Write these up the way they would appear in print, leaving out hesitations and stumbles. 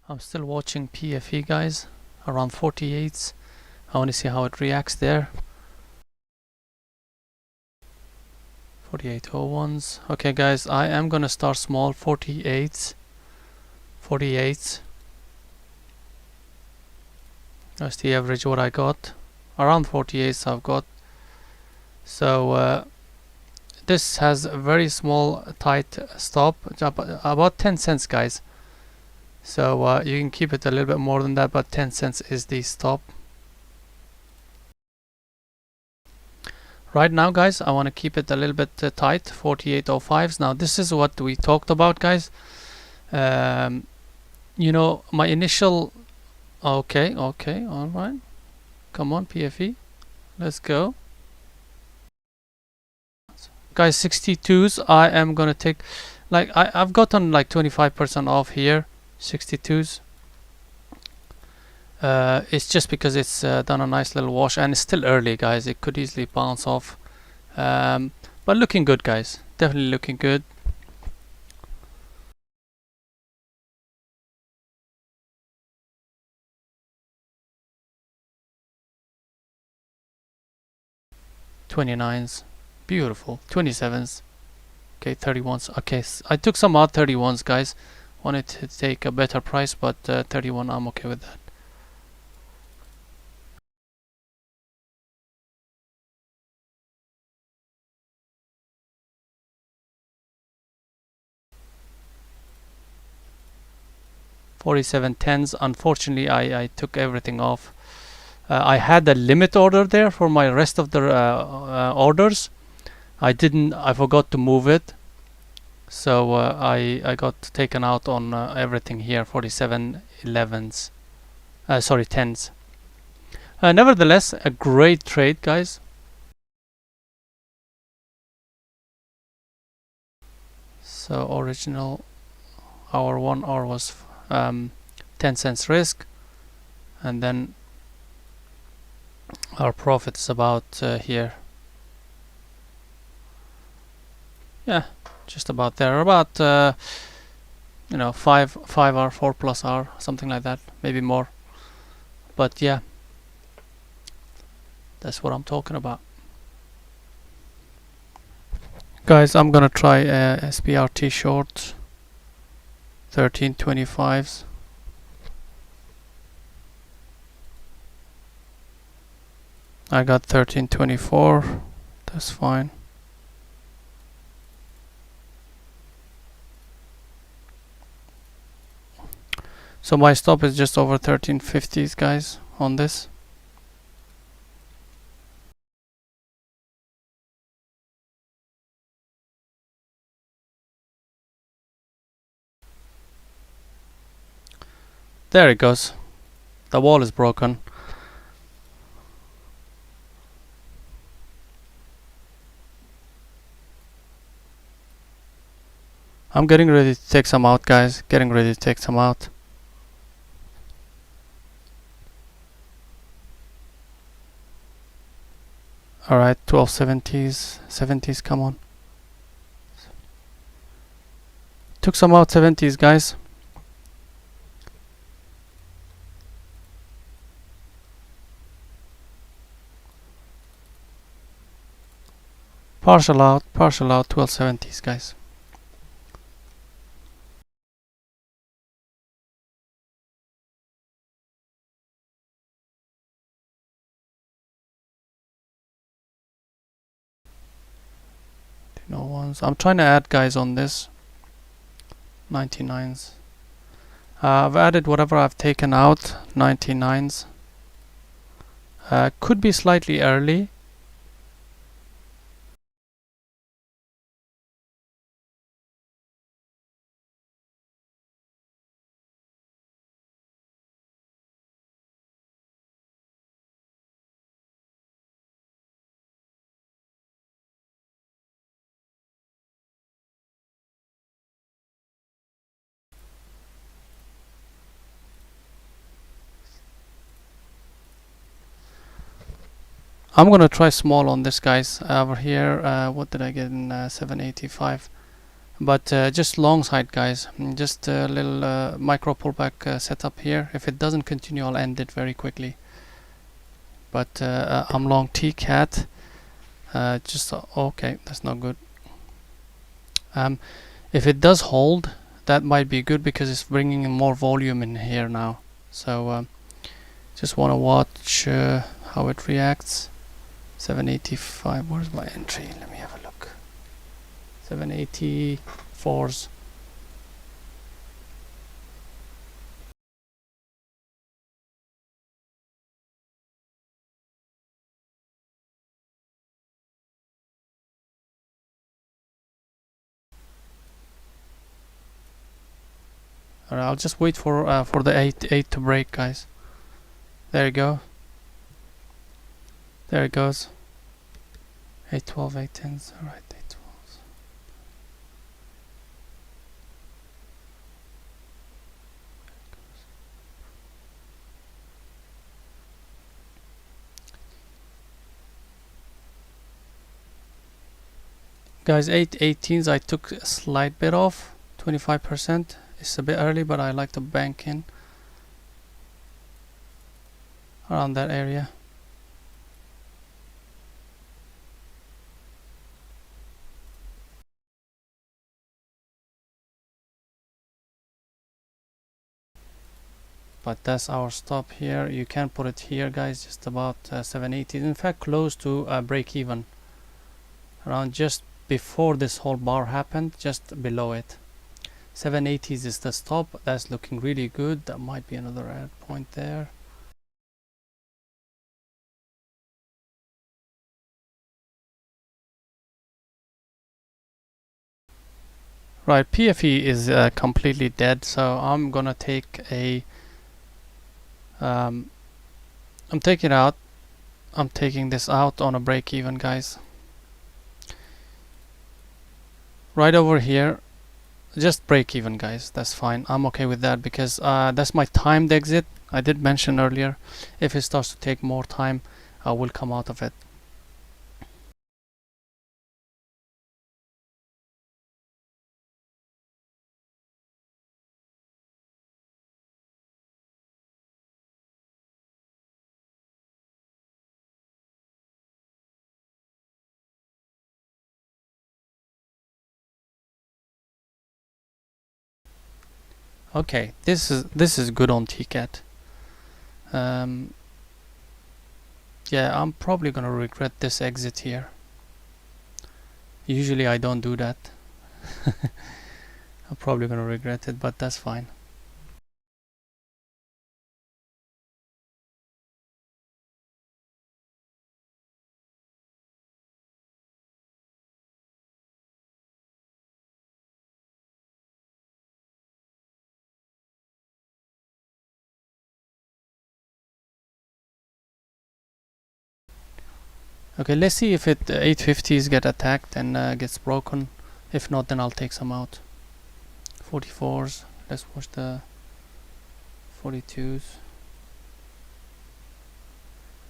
I'm still watching PFE, guys, around 48s. I want to see how it reacts there. 48.01s. Okay, guys, I am gonna start small. 48s. 48s. That's the average what I got. Around 48s I've got. So this has a very small tight stop, about 10 cents, guys. So you can keep it a little bit more than that, but 10 cents is the stop. Right now, guys, I want to keep it a little bit tight, 48.05s. Now this is what we talked about, guys. You know, my initial... Okay, alright. Come on, PFE. Let's go. Guys, 62s, I am gonna take... Like, I've gotten like 25% off here. 62s. It's just because it's done a nice little wash and it's still early, guys. It could easily bounce off. But looking good, guys. Definitely looking good. $29s. Beautiful. 27s. Okay, 31s. Okay, I took some out 31s, guys. Wanted to take a better price, but 31, I'm okay with that. $47.10s. Unfortunately, I took everything off. I had a limit order there for my rest of the orders. I forgot to move it. So I got taken out on everything here. 47.11s. Sorry, 10s. Nevertheless, a great trade, guys. So original our 1 hour was 10 cents risk, and then our profit is about here. Yeah, just about there. About you know, 5 hour, 4+ hour, something like that, maybe more. But yeah, that's what I'm talking about. Guys, I'm gonna try SPRT short 13.25s. I got 13.24. That's fine. So my stop is just over 13.50s, guys, on this. There it goes. The wall is broken. I'm getting ready to take some out, guys. Getting ready to take some out. Alright, 12.70s, 70s, come on. Took some out 70s, guys. Partial out, 12.70s, guys. No ones. I'm trying to add, guys, on this. 99s. I've added whatever I've taken out. 99s. Could be slightly early. I'm gonna try small on this, guys. Over here, what did I get in 785? but just long side, guys. Just a little micro pullback setup here. If it doesn't continue, I'll end it very quickly. But I'm long TKAT. Just okay, that's not good. If it does hold, that might be good because it's bringing in more volume in here now. So just want to watch how it reacts. 785. Where's my entry? Let me have a look. 784s. Alright, I'll just wait for the 8 to break, guys. There you go. There it goes. 812, 810s. Alright, 812s. Guys, 818s I took a slight bit off, 25%. It's a bit early, but I like to bank in around that area. But that's our stop here. You can put it here, guys, just about 780. In fact, close to break even, around just before this whole bar happened, just below it. 780s is the stop. That's looking really good. That might be another add point there. Right, PFE is completely dead, so I'm gonna take a I'm taking it out. I'm taking this out on a break even, guys. Right over here, just break even, guys. That's fine. I'm okay with that because that's my timed exit. I did mention earlier, if it starts to take more time, I will come out of it. Okay, this is good on TKAT. Yeah, I'm probably gonna regret this exit here. Usually I don't do that. I'm probably gonna regret it, but that's fine. Okay, let's see if it 850s get attacked and gets broken. If not, then I'll take some out. 44s. Let's watch the 42s.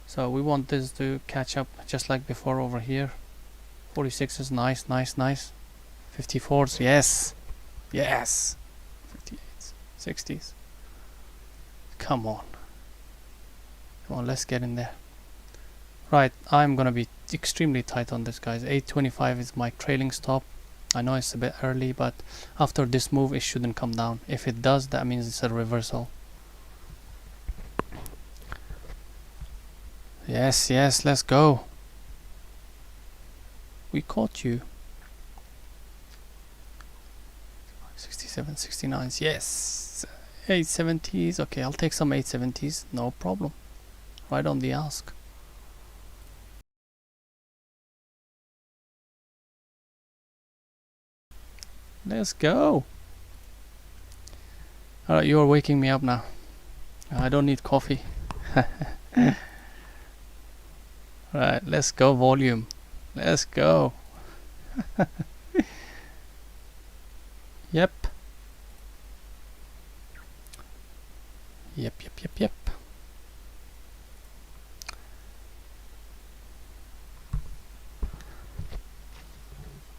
So we want this to catch up just like before over here. 46 is nice, nice, nice. 54s, yes, yes. 58s, 60s. Come on, come on, let's get in there. Right, I'm gonna be extremely tight on this, guys. 825 is my trailing stop. I know it's a bit early, but after this move it shouldn't come down. If it does, that means it's a reversal. Yes, yes, let's go. We caught you. 67, 69s, yes. 870s, okay, I'll take some 870s, no problem. Right on the ask. Let's go. Alright, you're waking me up now. I don't need coffee. Right, let's go volume. Let's go. Yep. Yep, yep, yep, yep.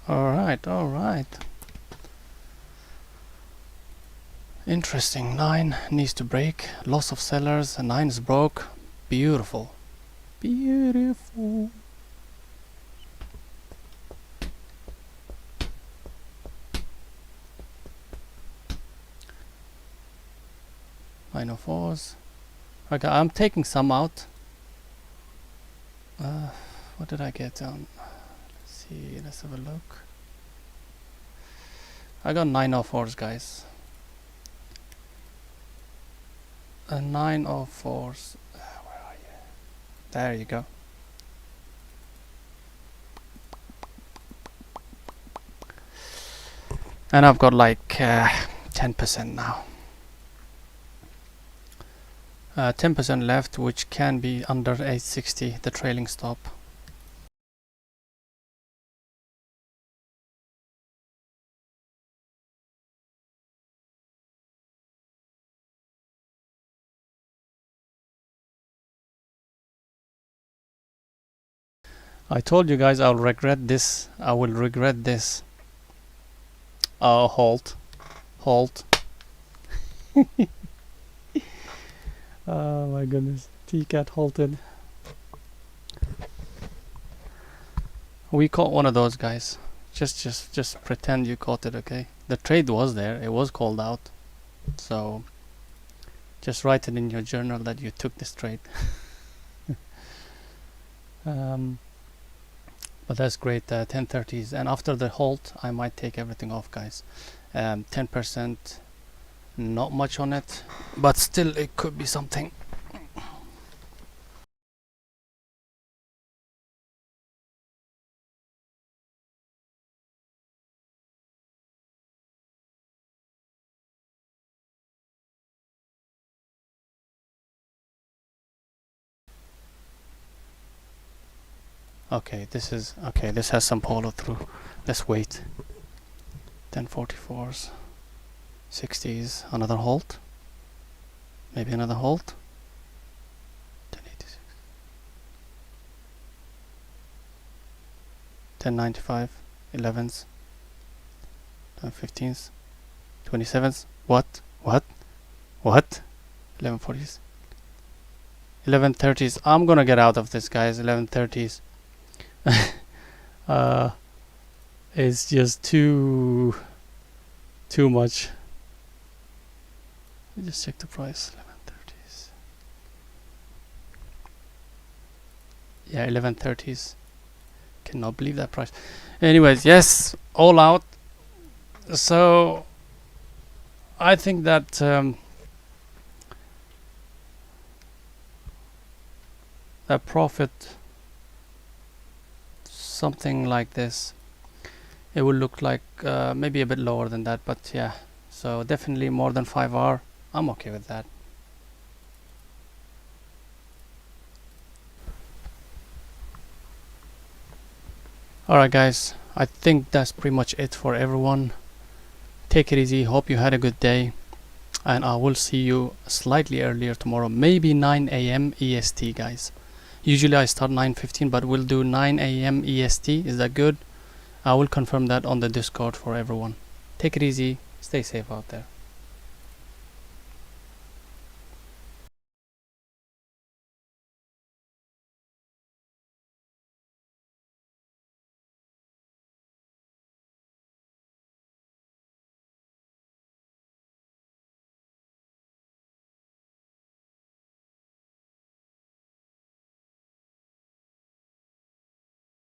Alright, alright. Interesting. 9 needs to break. Loss of sellers. 9 is broke. Beautiful. Beautiful. Nine of fours. Okay, I'm taking some out. What did I get on? Let's see. Let's have a look. I got 9 of fours, guys. A 9 of fours. Where are you? There you go. And I've got like 10% now. 10% left, which can be under 860, the trailing stop. I told you guys I'll regret this. I will regret this. Halt. Halt. Oh my goodness. TKAT halted. We caught one of those, guys. Just pretend you caught it, okay? The trade was there. It was called out. So just write it in your journal that you took this trade. But that's great. 1030s, and after the halt I might take everything off, guys. 10%, not much on it, but still it could be something. Okay, this has some follow through. Let's wait. 1044s, 60s, another halt, maybe another halt. 1086, 1095, 11s, 15s, 27s. What 1140s, 1130s. I'm gonna get out of this, guys. 1130s. It's just too much. Let me just check the price. 1130s. Yeah, 1130s. Cannot believe that price. Anyways, yes, all out. So I think that that profit, something like this, it will look like maybe a bit lower than that, but yeah, so definitely more than 5R. I'm okay with that. Alright guys, I think that's pretty much it for everyone. Take it easy, hope you had a good day, and I will see you slightly earlier tomorrow, maybe 9 AM EST, guys. Usually I start 9:15, but we'll do 9 AM EST. Is that good? I will confirm that on the Discord for everyone. Take it easy, stay safe out there.